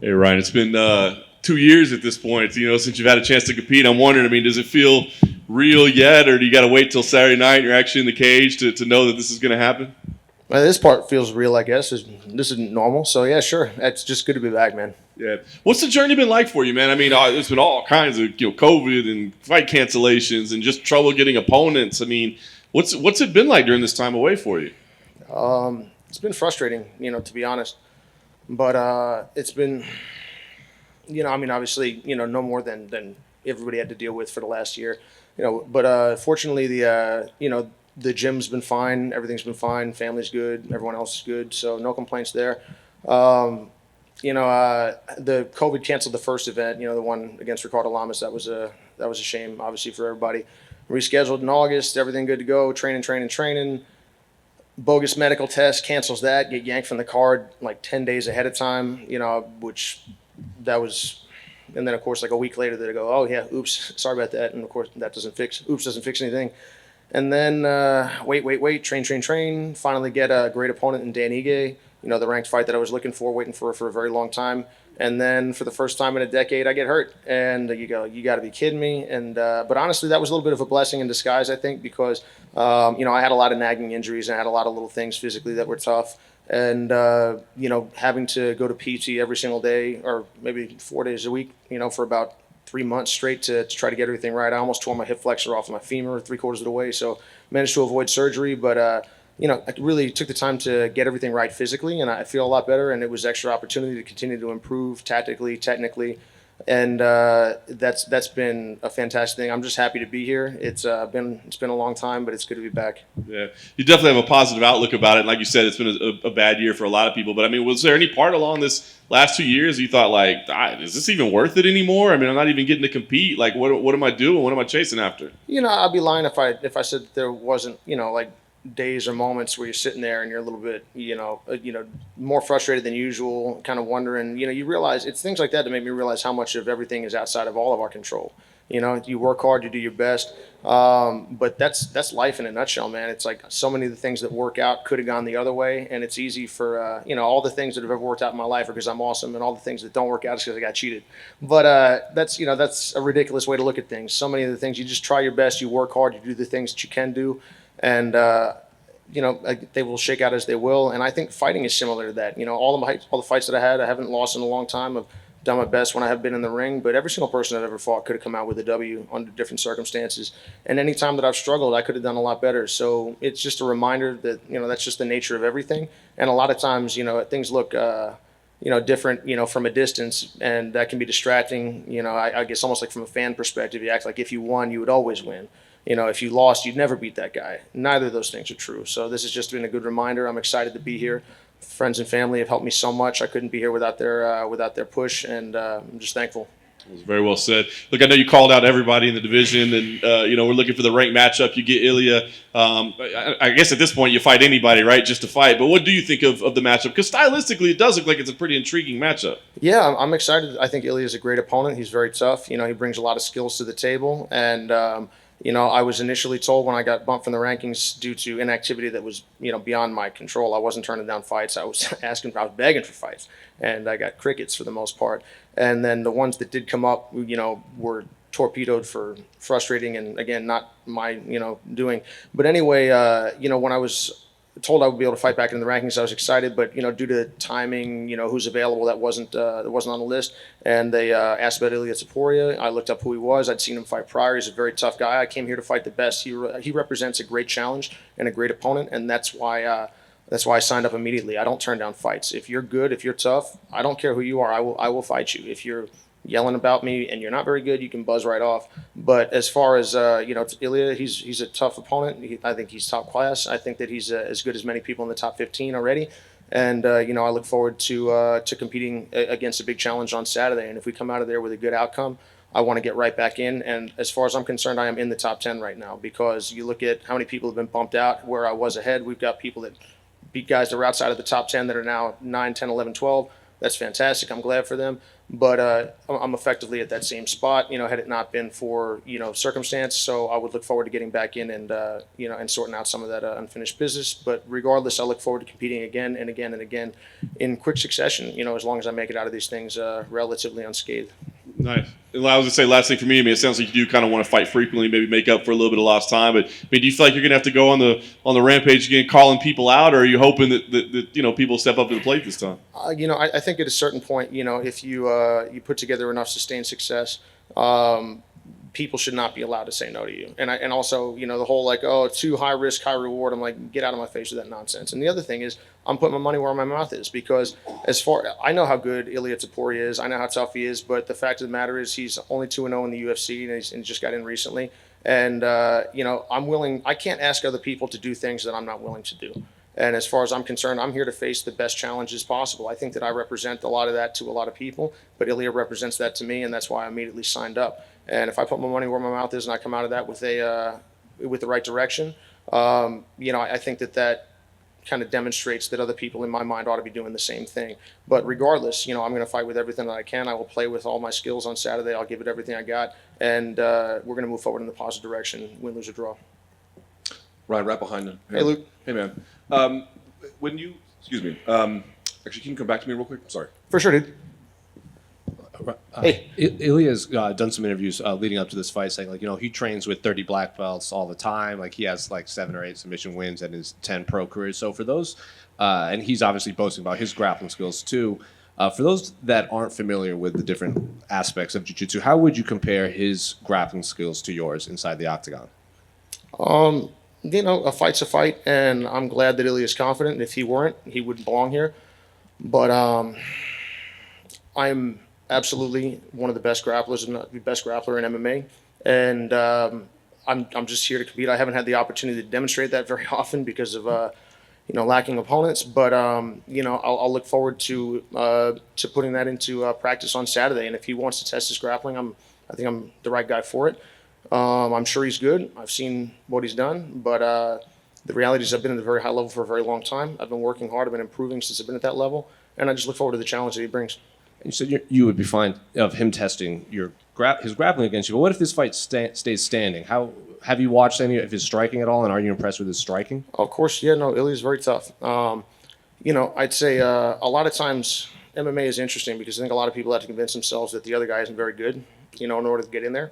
Hey, Ryan, it's been 2 years at this point, since you've had a chance to compete. I'm wondering, does it feel real yet, or do you got to wait till Saturday night and you're actually in the cage to know that this is going to happen? Well, this part feels real, I guess. This isn't normal. So, yeah, sure. It's just good to be back, man. Yeah. What's the journey been like for you, man? There's been all kinds of COVID and fight cancellations and just trouble getting opponents. What's it been like during this time away for you? It's been frustrating, to be honest. But it's been, obviously, no more than everybody had to deal with for the last year. But fortunately, the gym's been fine. Everything's been fine. Family's good. Everyone else is good. So no complaints there. The COVID canceled the first event. The one against Ricardo Lamas. That was a shame, obviously, for everybody. Rescheduled in August. Everything good to go. Training. Bogus medical test cancels that. Get yanked from the card like 10 days ahead of time. Which that was. And then, of course, like a week later, they go, oh, yeah, oops, sorry about that. And, of course, that doesn't fix anything. And then wait, train. Finally get a great opponent in Dan Ige, the ranked fight that I was looking for, waiting for a very long time. And then for the first time in a decade, I get hurt. And you go, you got to be kidding me. And but honestly, that was a little bit of a blessing in disguise, I think, because, I had a lot of nagging injuries and I had a lot of little things physically that were tough. And, having to go to PT every single day or maybe 4 days a week, for about 3 months straight to try to get everything right. I almost tore my hip flexor off of my femur 3/4 of the way, so managed to avoid surgery. But I really took the time to get everything right physically, and I feel a lot better. And it was extra opportunity to continue to improve tactically, technically, and that's been a fantastic thing. I'm just happy to be here. It's been a long time, but it's good to be back. Yeah, you definitely have a positive outlook about it. And like you said, it's been a bad year for a lot of people. But was there any part along this last 2 years you thought like, is this even worth it anymore? I'm not even getting to compete. Like, what am I doing? What am I chasing after? I'd be lying if I said that there wasn't, like days or moments where you're sitting there and you're a little bit, more frustrated than usual, kind of wondering. You realize it's things like that make me realize how much of everything is outside of all of our control. You work hard, you do your best, but that's life in a nutshell, man. It's like so many of the things that work out could have gone the other way, and it's easy for all the things that have ever worked out in my life are because I'm awesome, and all the things that don't work out is because I got cheated. But that's a ridiculous way to look at things. So many of the things you just try your best, you work hard, you do the things that you can do, and they will shake out as they will. And I think fighting is similar to that. All the fights that I haven't lost in a long time. I've done my best when I have been in the ring, but every single person I've ever fought could have come out with a W under different circumstances. And any time that I've struggled, I could have done a lot better. So it's just a reminder that that's just the nature of everything. And a lot of times, things look different, from a distance, and that can be distracting. I guess almost like from a fan perspective, you act like if you won, you would always win. If you lost, you'd never beat that guy. Neither of those things are true. So this has just been a good reminder. I'm excited to be here. Friends and family have helped me so much. I couldn't be here without their push, and I'm just thankful. It was very well said. Look, I know you called out everybody in the division, and we're looking for the ranked matchup. You get Ilia. I guess at this point you fight anybody, right, just to fight. But what do you think of the matchup? Because stylistically, it does look like it's a pretty intriguing matchup. Yeah, I'm excited. I think Ilia is a great opponent. He's very tough. He brings a lot of skills to the table, and I was initially told when I got bumped from the rankings due to inactivity that was, beyond my control. I wasn't turning down fights. I was begging for fights, and I got crickets for the most part. And then the ones that did come up, were torpedoed for frustrating and, again, not my, doing. But anyway, when I was told I would be able to fight back in the rankings, I was excited, but due to timing, who's available, that wasn't on the list. And they asked about Ilia Topuria. I looked up who he was. I'd seen him fight prior. He's a very tough guy. I came here to fight the best. He represents a great challenge and a great opponent, and that's why I signed up immediately. I don't turn down fights. If you're good, if you're tough, I don't care who you are. I will fight you. If you're yelling about me and you're not very good, you can buzz right off. But as far as Ilia, he's a tough opponent. I think he's top class. I think that he's as good as many people in the top 15 already. And I look forward to competing against a big challenge on Saturday. And if we come out of there with a good outcome, I want to get right back in. And as far as I'm concerned, I am in the top 10 right now, because you look at how many people have been bumped out where I was ahead. We've got people that beat guys that are outside of the top 10 that are now 9, 10, 11, 12. That's fantastic. I'm glad for them. But I'm effectively at that same spot, had it not been for, circumstance. So I would look forward to getting back in and, and sorting out some of that unfinished business. But regardless, I look forward to competing again and again and again in quick succession, as long as I make it out of these things relatively unscathed. Nice. And I was gonna say last thing for me. I mean, it sounds like you do kind of want to fight frequently, maybe make up for a little bit of lost time. But I mean, do you feel like you're gonna have to go on the rampage again, calling people out, or are you hoping that people step up to the plate this time? I think at a certain point, if you put together enough sustained success, people should not be allowed to say no to you. And also, the whole like, oh, too high risk, high reward. I'm like, get out of my face with that nonsense. And the other thing is, I'm putting my money where my mouth is, because I know how good Ilia Topuria is, I know how tough he is, but the fact of the matter is he's only 2-0 in the UFC, and he just got in recently. And I can't ask other people to do things that I'm not willing to do. And as far as I'm concerned, I'm here to face the best challenges possible. I think that I represent a lot of that to a lot of people, but Ilia represents that to me, and that's why I immediately signed up. And if I put my money where my mouth is and I come out of that with the right direction, I think that kind of demonstrates that other people in my mind ought to be doing the same thing. But regardless, I'm going to fight with everything that I can. I will play with all my skills on Saturday. I'll give it everything I got, and we're going to move forward in the positive direction, win, lose, or draw. Ryan, right behind him. Hey, Luke. Hey, man. Excuse me. Actually, can you come back to me real quick? Sorry. For sure, dude. Hey. Ilia's done some interviews leading up to this fight saying, he trains with 30 black belts all the time. Like, he has, 7 or 8 submission wins in his 10 pro careers. So for those, and he's obviously boasting about his grappling skills too. For those that aren't familiar with the different aspects of jiu-jitsu, how would you compare his grappling skills to yours inside the octagon? A fight's a fight, and I'm glad that Ilia is confident. If he weren't, he wouldn't belong here. But I'm absolutely one of the best grapplers, and the best grappler in MMA. And I'm just here to compete. I haven't had the opportunity to demonstrate that very often because of lacking opponents. But I'll look forward to putting that into practice on Saturday. And if he wants to test his grappling, I think I'm the right guy for it. I'm sure he's good. I've seen what he's done, but the reality is I've been at a very high level for a very long time. I've been working hard. I've been improving since I've been at that level, and I just look forward to the challenge that he brings. And you said you would be fine of him testing his grappling against you. But what if this fight stays standing? How have you watched any of his striking at all, and are you impressed with his striking? Of course, yeah. No, Ilia's very tough. I'd say a lot of times MMA is interesting because I think a lot of people have to convince themselves that the other guy isn't very good, in order to get in there.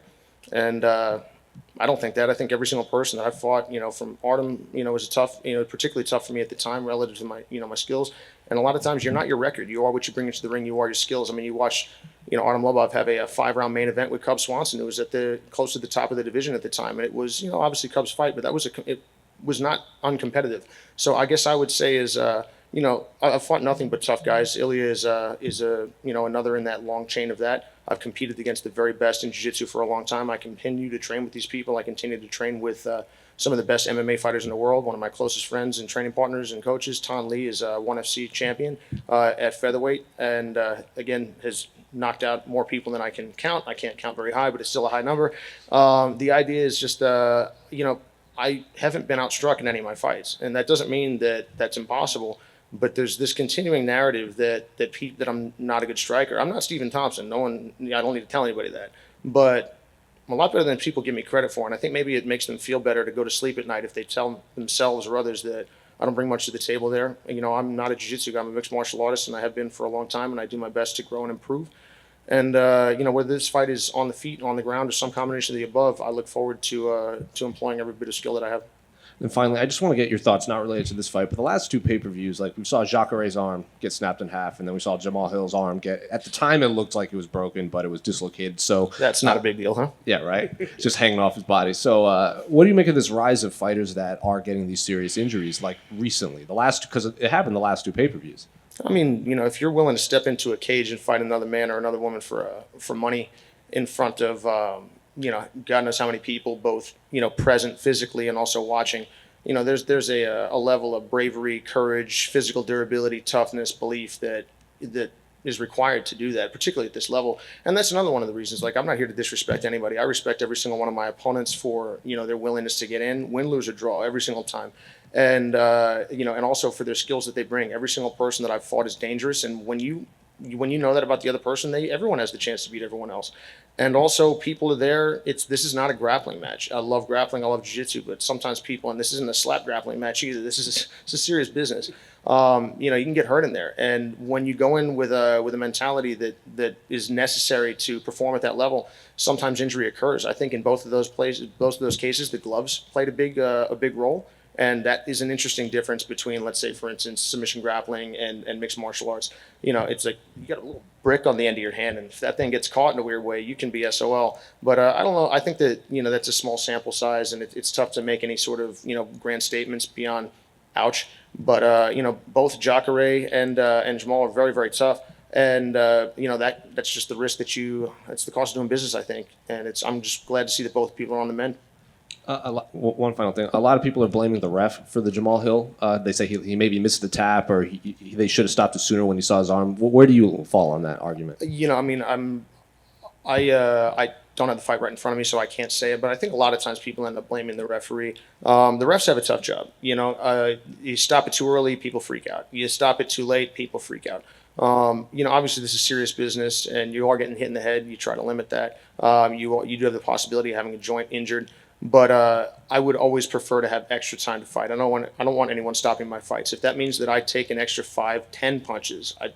And I don't think that. I think every single person that I've fought, from Artem, was tough, particularly tough for me at the time relative to my, my skills. And a lot of times you're not your record. You are what you bring into the ring. You are your skills. I mean, you watch, Artem Lobov have a 5-round main event with Cub Swanson. It was close to the top of the division at the time. And it was, obviously Cub's fight, but it was not uncompetitive. So I guess I would say is, I've fought nothing but tough guys. Ilia is another in that long chain of that. I've competed against the very best in jiu-jitsu for a long time. I continue to train with these people. I continue to train with some of the best MMA fighters in the world. One of my closest friends and training partners and coaches, Tan Lee, is a ONE FC champion at featherweight, and again has knocked out more people than I can count. I can't count very high, but it's still a high number. The idea is just, I haven't been outstruck in any of my fights, and that doesn't mean that that's impossible. But there's this continuing narrative that I'm not a good striker. I'm not Stephen Thompson. I don't need to tell anybody that. But I'm a lot better than people give me credit for. And I think maybe it makes them feel better to go to sleep at night if they tell themselves or others that I don't bring much to the table there. I'm not a jiu-jitsu guy. I'm a mixed martial artist, and I have been for a long time, and I do my best to grow and improve. And, whether this fight is on the feet, on the ground, or some combination of the above, I look forward to employing every bit of skill that I have. And finally, I just want to get your thoughts, not related to this fight, but the last 2 pay-per-views, we saw Jacare's arm get snapped in half, and then we saw Jamal Hill's arm at the time it looked like it was broken, but it was dislocated. So that's not a big deal, huh? Yeah, right? Just hanging off his body. So what do you make of this rise of fighters that are getting these serious injuries, recently? Because it happened the last 2 pay-per-views. I mean, if you're willing to step into a cage and fight another man or another woman for money in front of God knows how many people, both present physically and also watching. There's a level of bravery, courage, physical durability, toughness, belief that is required to do that, particularly at this level. And that's another one of the reasons. I'm not here to disrespect anybody. I respect every single one of my opponents for their willingness to get in, win, lose, or draw every single time. And and also for their skills that they bring. Every single person that I've fought is dangerous, and when you when you know that about the other person, everyone has the chance to beat everyone else. And also, people are there. This is not a grappling match. I love grappling. I love jiu-jitsu, but sometimes people, and this isn't a slap grappling match either. It's a serious business. You can get hurt in there. And when you go in with a mentality that is necessary to perform at that level, sometimes injury occurs. I think in both of those cases, the gloves played a big role. And that is an interesting difference between, let's say, for instance, submission grappling and mixed martial arts. It's like you got a little brick on the end of your hand, and if that thing gets caught in a weird way, you can be SOL. But I don't know. I think that that's a small sample size, and it's tough to make any sort of grand statements beyond ouch. But both Jacare and Jamal are very, very tough. And that's just the risk that's the cost of doing business, I think. And I'm just glad to see that both people are on the mend. One final thing. A lot of people are blaming the ref for the Jamal Hill. They say he maybe missed the tap, or they should have stopped it sooner when he saw his arm. Where do you fall on that argument? I don't have the fight right in front of me, so I can't say it. But I think a lot of times people end up blaming the referee. The refs have a tough job. You stop it too early, people freak out. You stop it too late, people freak out. Obviously this is serious business, and you are getting hit in the head. You try to limit that. You do have the possibility of having a joint injured. But I would always prefer to have extra time to fight. I don't want anyone stopping my fights. If that means that I take an extra 5-10 punches, I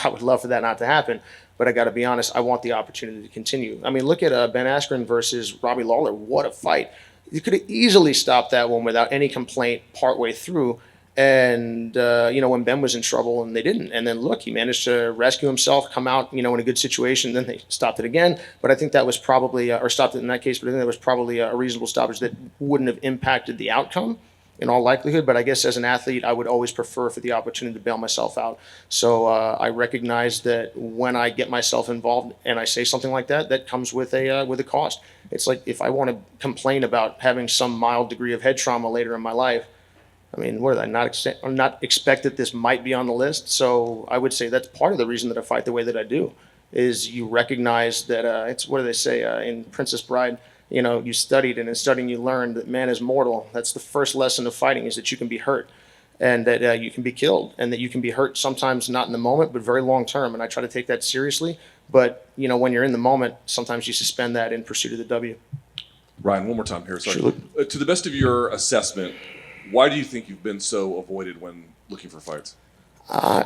would love for that not to happen. But I got to be honest, I want the opportunity to continue. I mean, look at Ben Askren versus Robbie Lawler. What a fight! You could have easily stopped that one without any complaint partway through. And when Ben was in trouble, and they didn't. And then look, he managed to rescue himself, come out, in a good situation. Then they stopped it again. But I think that was probably, or stopped it in that case. But I think that was probably a reasonable stoppage that wouldn't have impacted the outcome in all likelihood. But I guess as an athlete, I would always prefer for the opportunity to bail myself out. So I recognize that when I get myself involved and I say something like that, that comes with a cost. It's like if I want to complain about having some mild degree of head trauma later in my life. I mean, what did I not expect that this might be on the list? So I would say that's part of the reason that I fight the way that I do, is you recognize that it's, what do they say in Princess Bride? You studied, and in studying you learned that man is mortal. That's the first lesson of fighting, is that you can be hurt, and that you can be killed, and that you can be hurt sometimes not in the moment, but very long term. And I try to take that seriously. But when you're in the moment, sometimes you suspend that in pursuit of the W. Ryan, one more time here. Sorry. Sure. To the best of your assessment, why do you think you've been so avoided when looking for fights?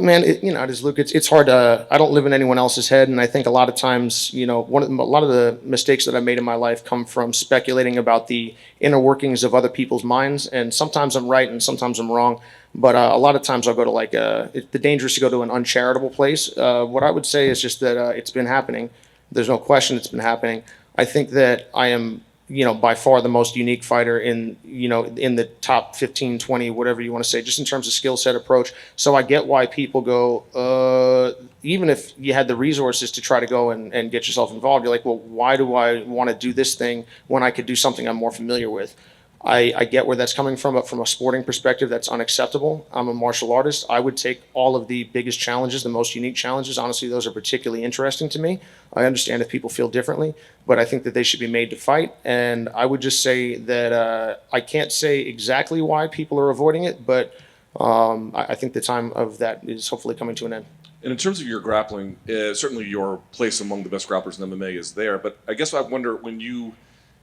Man, Luke. It's hard to. I don't live in anyone else's head, and I think a lot of times, a lot of the mistakes that I made in my life come from speculating about the inner workings of other people's minds. And sometimes I'm right, and sometimes I'm wrong. But a lot of times I'll go to the danger is to go to an uncharitable place. What I would say is just that it's been happening. There's no question it's been happening. I think that I am, by far the most unique fighter in the top 15, 20, whatever you want to say, just in terms of skill set approach. So I get why people go, even if you had the resources to try to go and get yourself involved, you're like, well, why do I want to do this thing when I could do something I'm more familiar with? I get where that's coming from, but from a sporting perspective, that's unacceptable. I'm a martial artist. I would take all of the biggest challenges, the most unique challenges. Honestly, those are particularly interesting to me. I understand if people feel differently, but I think that they should be made to fight. And I would just say that I can't say exactly why people are avoiding it, but I think the time of that is hopefully coming to an end. And in terms of your grappling, certainly your place among the best grapplers in MMA is there. But I guess I wonder, when you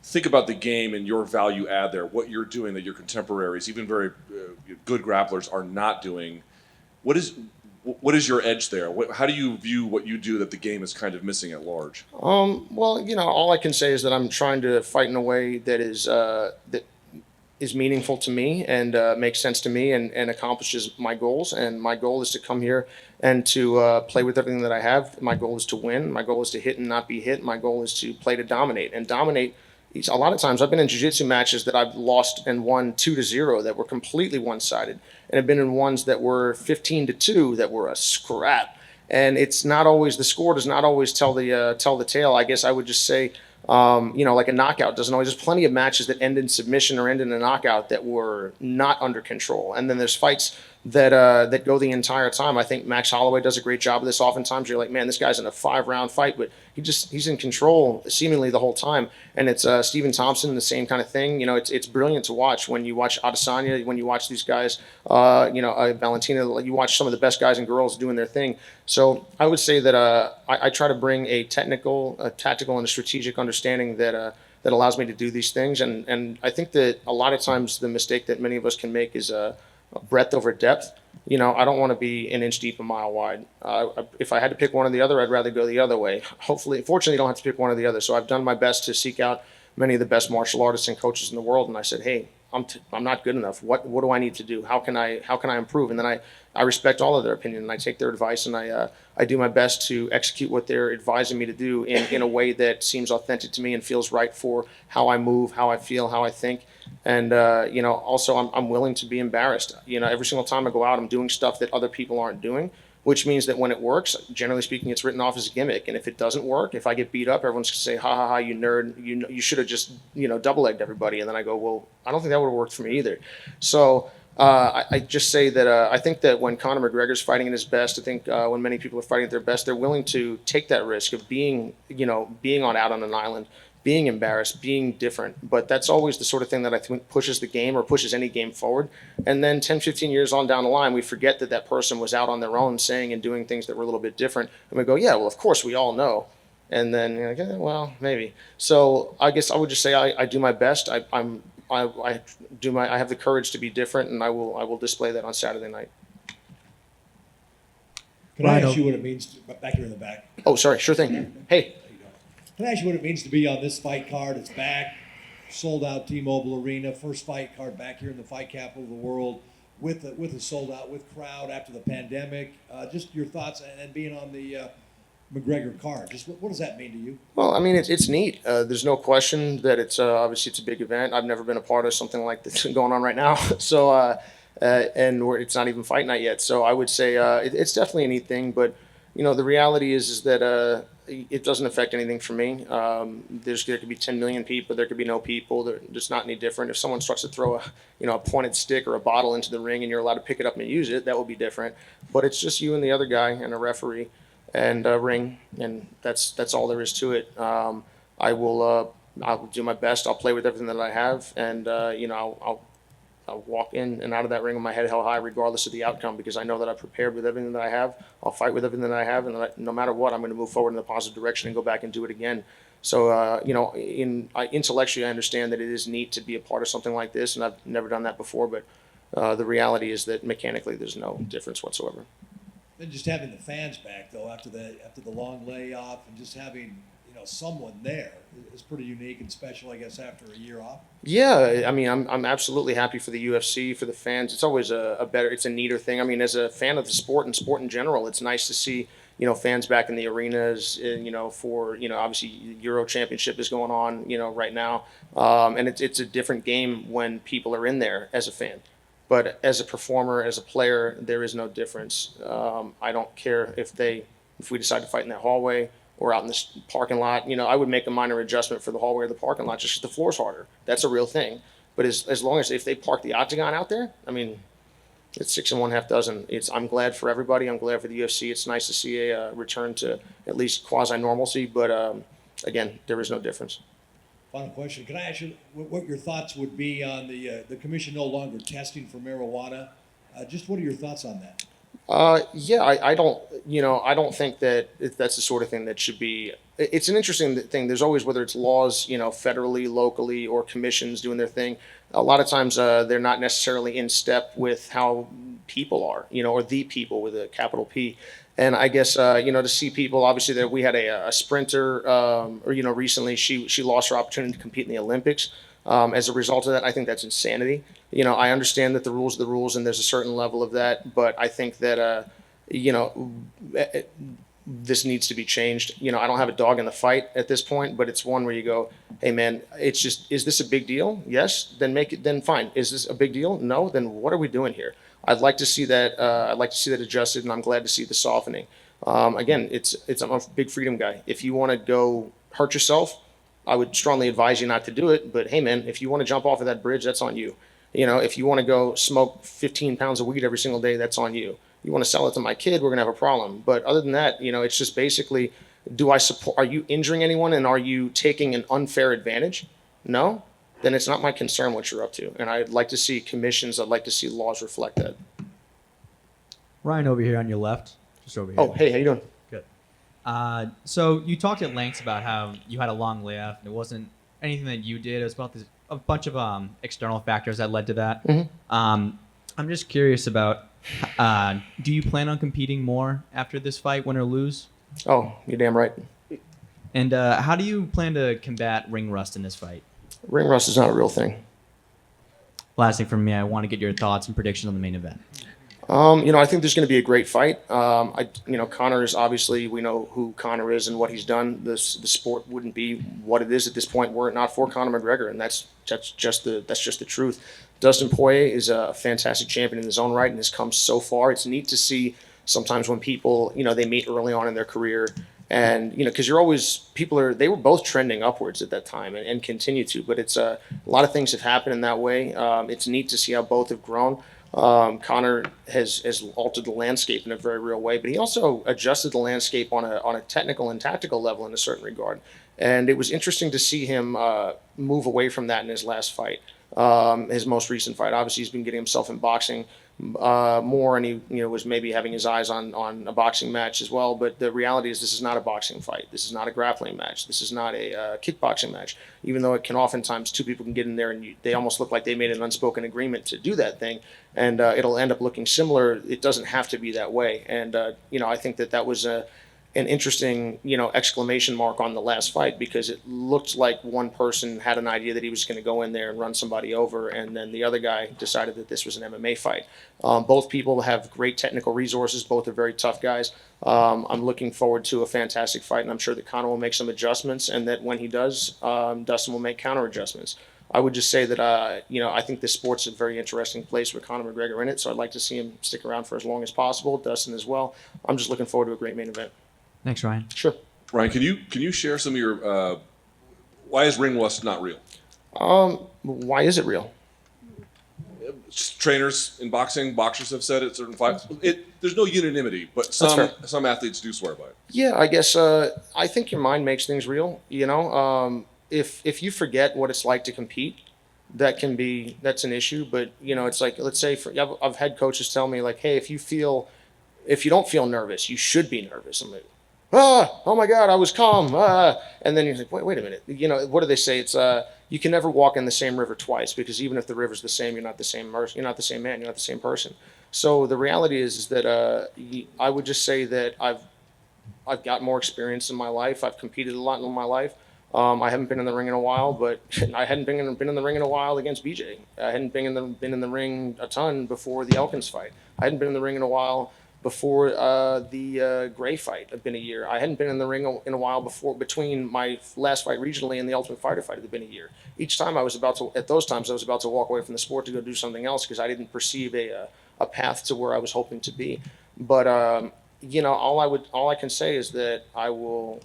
think about the game and your value add there, what you're doing that your contemporaries, even very good grapplers, are not doing, what is your edge there? How do you view what you do that the game is kind of missing at large? Well, all I can say is that I'm trying to fight in a way that is meaningful to me and makes sense to me and accomplishes my goals. And my goal is to come here and to play with everything that I have. My goal is to win. My goal is to hit and not be hit. My goal is to play to dominate. And dominate, a lot of times I've been in jiu-jitsu matches that I've lost and won 2-0 that were completely one-sided, and have been in ones that were 15-2 that were a scrap. And it's not always, the score does not always tell the tale. I guess I would just say, like a knockout doesn't always. There's plenty of matches that end in submission or end in a knockout that were not under control. And then there's fights that go the entire time. I think Max Holloway does a great job of this. Oftentimes, you're like, man, this guy's in a 5-round fight, but he's in control seemingly the whole time. And it's Stephen Thompson, the same kind of thing. It's brilliant to watch when you watch Adesanya, when you watch these guys, Valentina. You watch some of the best guys and girls doing their thing. So I would say that I try to bring a tactical, and a strategic understanding that allows me to do these things. And I think that a lot of times the mistake that many of us can make is breadth over depth. I don't want to be an inch deep, a mile wide. If I had to pick one or the other, I'd rather go the other way. Fortunately, you don't have to pick one or the other. So I've done my best to seek out many of the best martial artists and coaches in the world. And I said, hey, I'm not good enough. What do I need to do? How can I improve? And then I respect all of their opinion, and I take their advice, and I do my best to execute what they're advising me to do in a way that seems authentic to me and feels right for how I move, how I feel, how I think. And also I'm willing to be embarrassed. Every single time I go out, I'm doing stuff that other people aren't doing, which means that when it works, generally speaking, it's written off as a gimmick. And if it doesn't work, if I get beat up, everyone's gonna say, ha ha ha, you nerd, you should have just double-legged everybody. And then I go, well, I don't think that would have worked for me either. So I just say that I think that when Conor McGregor's fighting at his best, I think when many people are fighting at their best, they're willing to take that risk of being out on an island, being embarrassed, being different. But that's always the sort of thing that I think pushes the game, or pushes any game forward. And then 10, 15 years on down the line, we forget that person was out on their own saying and doing things that were a little bit different. And we go, yeah, well, of course, we all know. And then you're like, well, maybe. So I guess I would just say I do my best. I have the courage to be different, and I will display that on Saturday night. Can I ask you what it means back here in the back? Oh, sorry, sure thing. Hey. Can I ask you what it means to be on this fight card? It's back, sold out T-Mobile Arena, first fight card back here in the fight capital of the world, with a sold out, with crowd after the pandemic. Just your thoughts, and being on the McGregor card. Just what does that mean to you? Well, I mean, it's neat. There's no question that it's obviously it's a big event. I've never been a part of something like this going on right now. So it's not even fight night yet. So I would say it's definitely a neat thing. But the reality is that it doesn't affect anything for me. There could be 10 million people. There could be no people. There's not any different. If someone starts to throw a pointed stick or a bottle into the ring and you're allowed to pick it up and use it, that will be different. But it's just you and the other guy and a referee and a ring, and that's all there is to it. I'll do my best. I'll play with everything that I have, and I'll walk in and out of that ring with my head held high, regardless of the outcome, because I know that I prepared with everything that I have. I'll fight with everything that I have, and no matter what, I'm going to move forward in the positive direction and go back and do it again. So, intellectually, I understand that it is neat to be a part of something like this, and I've never done that before. But the reality is that mechanically, there's no difference whatsoever. And just having the fans back, though, after the long layoff, and just having someone there is pretty unique and special, I guess, after a year off. Yeah, I mean, I'm absolutely happy for the UFC, for the fans. It's always it's a neater thing. I mean, as a fan of the sport and sport in general, it's nice to see fans back in the arenas. For obviously Euro Championship is going on right now, and it's a different game when people are in there as a fan. But as a performer, as a player, there is no difference. I don't care if we decide to fight in that hallway or out in this parking lot. I would make a minor adjustment for the hallway or the parking lot just because the floor's harder. That's a real thing. But as long as if they park the octagon out there, I mean, it's 6 1/2 dozen. I'm glad for everybody. I'm glad for the UFC. It's nice to see a return to at least quasi-normalcy. But again, there is no difference. Final question. Can I ask you what your thoughts would be on the commission no longer testing for marijuana? Just what are your thoughts on that? Yeah, I don't think that that's the sort of thing that should be. It's an interesting thing. There's always, whether it's laws, federally, locally, or commissions doing their thing. A lot of times they're not necessarily in step with how people are, or the people with a capital P. And I guess, to see people, obviously, that we had a sprinter, recently she lost her opportunity to compete in the Olympics. As a result of that, I think that's insanity. I understand that the rules are the rules, and there's a certain level of that, but I think that, this needs to be changed. I don't have a dog in the fight at this point, but it's one where you go, hey man, it's just, is this a big deal? Yes, then make it, then fine. Is this a big deal? No, then what are we doing here? I'd like to see that. I'd like to see that adjusted, and I'm glad to see the softening. Again, I'm a big freedom guy. If you want to go hurt yourself, I would strongly advise you not to do it. But hey, man, if you want to jump off of that bridge, that's on you. If you want to go smoke 15 pounds of weed every single day, that's on you. You want to sell it to my kid, we're going to have a problem. But other than that, it's just basically, do I support, are you injuring anyone and are you taking an unfair advantage? No? Then it's not my concern what you're up to. And I'd like to see commissions, I'd like to see laws reflect that. Ryan over here on your left, just over here. Oh, hey, how you doing? Good. So you talked at length about how you had a long layoff, and it wasn't anything that you did. It was about a bunch of external factors that led to that. I'm just curious about, do you plan on competing more after this fight, win or lose? Oh, you're damn right. And how do you plan to combat ring rust in this fight? Ring rust is not a real thing. Last thing from me, I want to get your thoughts and predictions on the main event. I think there's going to be a great fight. Conor is obviously, we know who Conor is and what he's done. The sport wouldn't be what it is at this point were it not for Conor McGregor, and that's just the truth. Dustin Poirier is a fantastic champion in his own right and has come so far. It's neat to see sometimes when people, they meet early on in their career, and because they were both trending upwards at that time and continue to, but it's a lot of things have happened in that way. It's neat to see how both have grown. Conor has altered the landscape in a very real way, but he also adjusted the landscape on a technical and tactical level in a certain regard. And it was interesting to see him move away from that in his last fight, his most recent fight. Obviously, he's been getting himself in boxing more, and he was maybe having his eyes on a boxing match as well. But the reality is, this is not a boxing fight. This is not a grappling match. This is not a kickboxing match. Even though it can oftentimes two people can get in there and they almost look like they made an unspoken agreement to do that thing, and it'll end up looking similar. It doesn't have to be that way. And I think that was an interesting, exclamation mark on the last fight, because it looked like one person had an idea that he was going to go in there and run somebody over, and then the other guy decided that this was an MMA fight. Both people have great technical resources. Both are very tough guys. I'm looking forward to a fantastic fight, and I'm sure that Conor will make some adjustments, and that when he does, Dustin will make counter adjustments. I would just say that, I think this sport's a very interesting place with Conor McGregor in it, so I'd like to see him stick around for as long as possible, Dustin as well. I'm just looking forward to a great main event. Thanks, Ryan. Sure. Ryan, can you share some of your why is ring rust not real? Why is it real? Trainers in boxers have said it. Certain fights, there's no unanimity, but some athletes do swear by it. Yeah, I guess I think your mind makes things real. If you forget what it's like to compete, that's an issue. But it's like, let's say I've had coaches tell me like, hey, if you don't feel nervous, you should be nervous. I'm like, oh my God, I was calm. And then you're like, wait a minute. What do they say? It's you can never walk in the same river twice, because even if the river's the same, you're not the same man, you're not the same person. So the reality is that I would just say that I've got more experience in my life. I've competed a lot in my life. I haven't been in the ring in a while, but I hadn't been in the ring in a while against BJ. I hadn't been in the ring a ton before the Elkins fight. I hadn't been in the ring in a while before the Gray fight. Had been a year. I hadn't been in the ring in a while between my last fight regionally and the Ultimate Fighter fight. It had been a year. Each time at those times I was about to walk away from the sport to go do something else, because I didn't perceive a path to where I was hoping to be. But all I can say is that I'll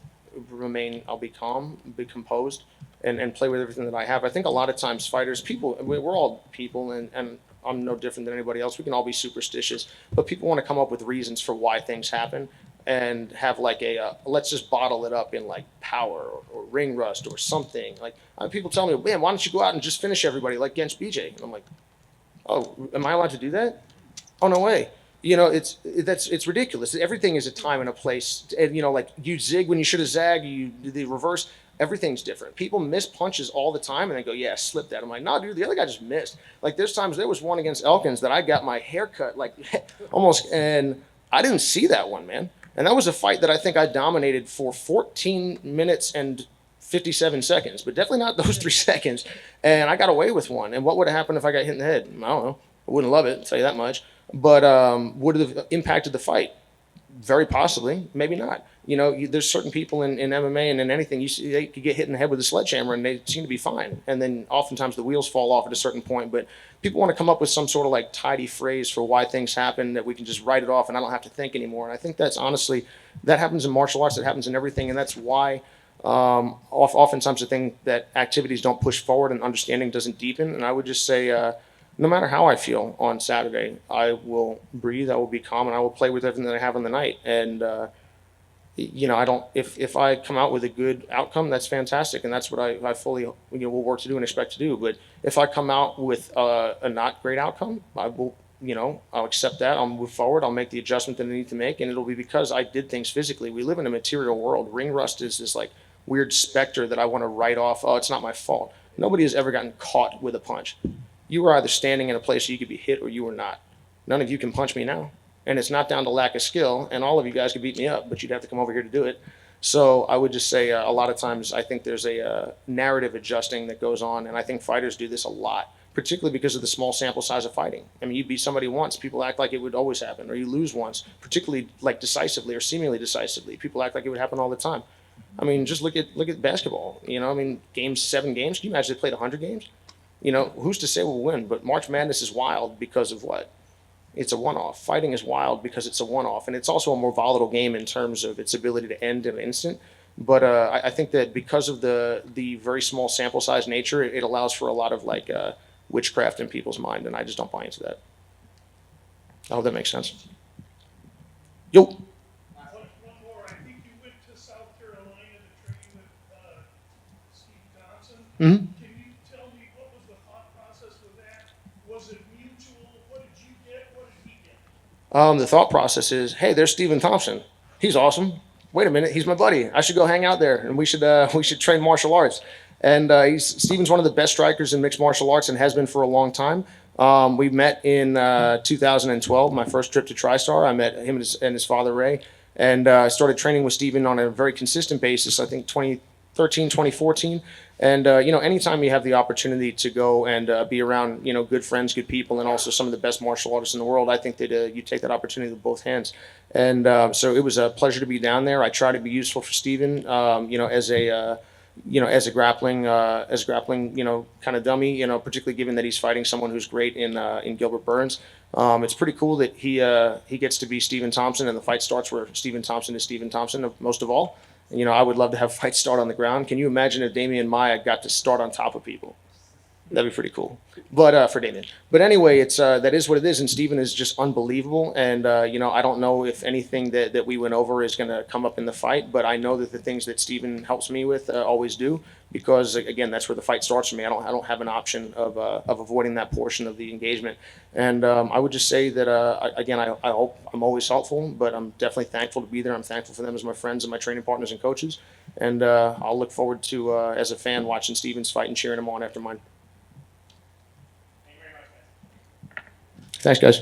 be calm, be composed, and play with everything that I have. I think a lot of times fighters, we're all people, and I'm no different than anybody else. We can all be superstitious, but people want to come up with reasons for why things happen, and have like let's just bottle it up in like power or ring rust or something. Like people tell me, man, why don't you go out and just finish everybody like against BJ? And I'm like, oh, am I allowed to do that? Oh, no way. It's ridiculous. Everything is a time and a place. And like you zig when you should have zagged. You do the reverse. Everything's different. People miss punches all the time and they go, yeah, I slipped that. I'm like, no, dude, the other guy just missed. Like there was one against Elkins that I got my hair cut like almost, and I didn't see that one, man. And that was a fight that I think I dominated for 14 minutes and 57 seconds, but definitely not those 3 seconds. And I got away with one. And what would have happened if I got hit in the head? I don't know. I wouldn't love it, I'll tell you that much. But would it have impacted the fight? Very possibly, maybe not. There's certain people in MMA and in anything, you see, they could get hit in the head with a sledgehammer and they seem to be fine. And then oftentimes the wheels fall off at a certain point. But people want to come up with some sort of like tidy phrase for why things happen that we can just write it off and I don't have to think anymore. And I think that's honestly, that happens in martial arts, that happens in everything. And that's why oftentimes the thing that activities don't push forward and understanding doesn't deepen. And I would just say, no matter how I feel on Saturday, I will breathe, I will be calm, and I will play with everything that I have on the night. And I don't. If I come out with a good outcome, that's fantastic, and that's what I fully will work to do and expect to do. But if I come out with a not great outcome, I will. I'll accept that. I'll move forward. I'll make the adjustment that I need to make, and it'll be because I did things physically. We live in a material world. Ring rust is this like weird specter that I want to write off. Oh, it's not my fault. Nobody has ever gotten caught with a punch. You were either standing in a place you could be hit or you were not. None of you can punch me now. And it's not down to lack of skill, and all of you guys could beat me up, but you'd have to come over here to do it. So I would just say a lot of times I think there's a narrative adjusting that goes on, and I think fighters do this a lot, particularly because of the small sample size of fighting. I mean, you beat somebody once, people act like it would always happen, or you lose once, particularly like decisively or seemingly decisively. People act like it would happen all the time. I mean, just look at basketball. I mean, 7 games. Can you imagine they played 100 games? Who's to say we'll win? But March Madness is wild because of what? It's a one-off. Fighting is wild because it's a one-off, and it's also a more volatile game in terms of its ability to end in an instant. But I think that because of the very small sample size nature, it allows for a lot of witchcraft in people's mind, and I just don't buy into that. I hope that makes sense. Yo. One more. I think you went to South Carolina to train with Steve Thompson. Mm-hmm. Can you tell me what was the thought process with that? Was it mutual? What did you get? What did he get? The thought process is, hey, there's Stephen Thompson. He's awesome. Wait a minute, he's my buddy. I should go hang out there, and we should train martial arts. And Stephen's one of the best strikers in mixed martial arts and has been for a long time. We met in 2012, my first trip to TriStar. I met him and his father, Ray, and I started training with Stephen on a very consistent basis, I think 2013, 2014. And, anytime you have the opportunity to go and be around, good friends, good people, and also some of the best martial artists in the world, I think that you take that opportunity with both hands. And so it was a pleasure to be down there. I try to be useful for Stephen, as a grappling, kind of dummy, particularly given that he's fighting someone who's great in Gilbert Burns. It's pretty cool that he gets to be Stephen Thompson, and the fight starts where Stephen Thompson is Stephen Thompson most of all. I would love to have fights start on the ground. Can you imagine if Damian Maia got to start on top of people? That'd be pretty cool. But for Damian. But anyway, it's that is what it is, and Stephen is just unbelievable. And I don't know if anything that we went over is going to come up in the fight, but I know that the things that Stephen helps me with always do, because again, that's where the fight starts for me. I don't have an option of avoiding that portion of the engagement. And I would just say that I hope I'm always helpful, but I'm definitely thankful to be there. I'm thankful for them as my friends and my training partners and coaches. And I'll look forward to as a fan watching Stephen's fight and cheering him on after mine. Thanks, guys.